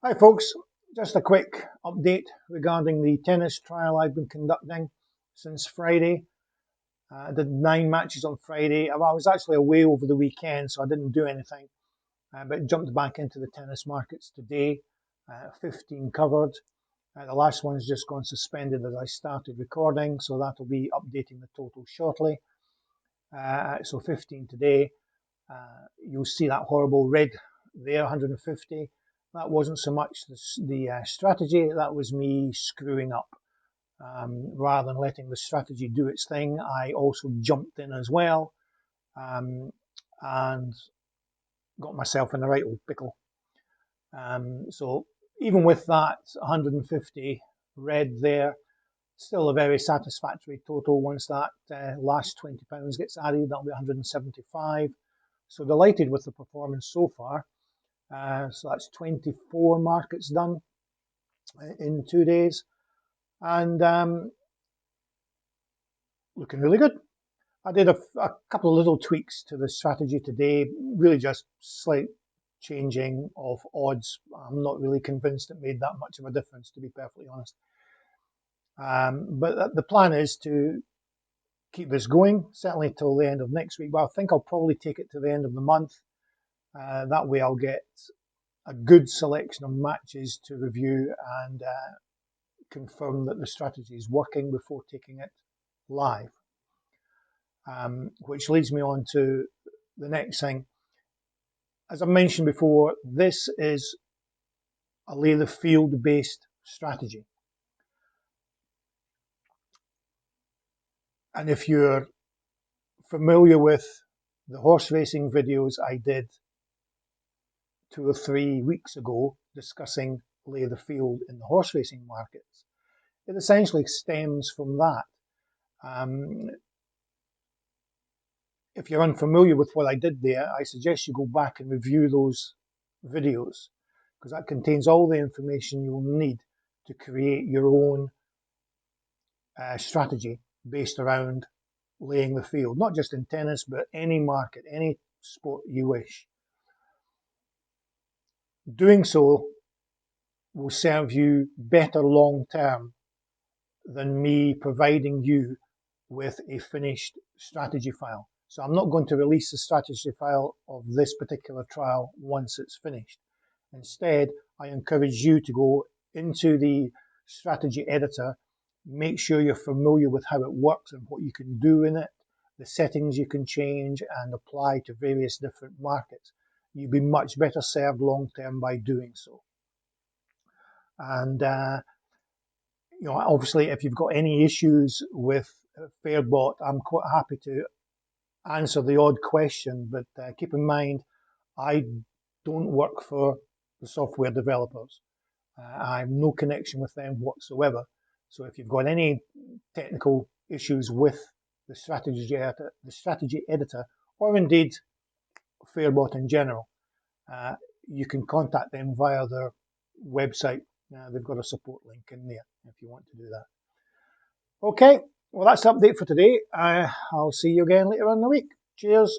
Hi folks, just a quick update regarding the tennis trial I've been conducting since Friday. I did 9 matches on Friday. I was actually away over the weekend, so I didn't do anything, but jumped back into the tennis markets today. 15 covered. The last one's just gone suspended as I started recording, so that'll be updating the total shortly. So 15 today. You'll see that horrible red there, 150. That wasn't so much the strategy, that was me screwing up. Rather than letting the strategy do its thing, I also jumped in as well and got myself in the right old pickle. So even with that 150 red there, still a very satisfactory total. Once that last £20 gets added, that'll be 175. So delighted with the performance so far. So that's 24 markets done in 2 days, and looking really good. I did a couple of little tweaks to the strategy today, really just slight changing of odds. I'm not really convinced it made that much of a difference, to be perfectly honest. But the plan is to keep this going, certainly till the end of next week. But I think I'll probably take it to the end of the month. That way I'll get a good selection of matches to review and confirm that the strategy is working before taking it live. Which leads me on to the next thing. As I mentioned before, this is a lay the field based strategy. And if you're familiar with the horse racing videos I did 2 or 3 weeks ago discussing lay the field in the horse racing markets, it essentially stems from that. If you're unfamiliar with what I did there, I suggest you go back and review those videos, because that contains all the information you'll need to create your own strategy based around laying the field, not just in tennis, but any market, any sport you wish. Doing so will serve you better long term than me providing you with a finished strategy file. So I'm not going to release the strategy file of this particular trial once it's finished. Instead, I encourage you to go into the strategy editor, make sure you're familiar with how it works and what you can do in it, the settings you can change and apply to various different markets. You'll be much better served long term by doing so. And obviously, if you've got any issues with Fairbot, I'm quite happy to answer the odd question, but keep in mind, I don't work for the software developers. I have no connection with them whatsoever. So if you've got any technical issues with the strategy editor, or indeed Fairbot in general, you can contact them via their website. They've got a support link in there if you want to do that. Okay, well, that's the update for today. I'll see you again later on in the week. Cheers.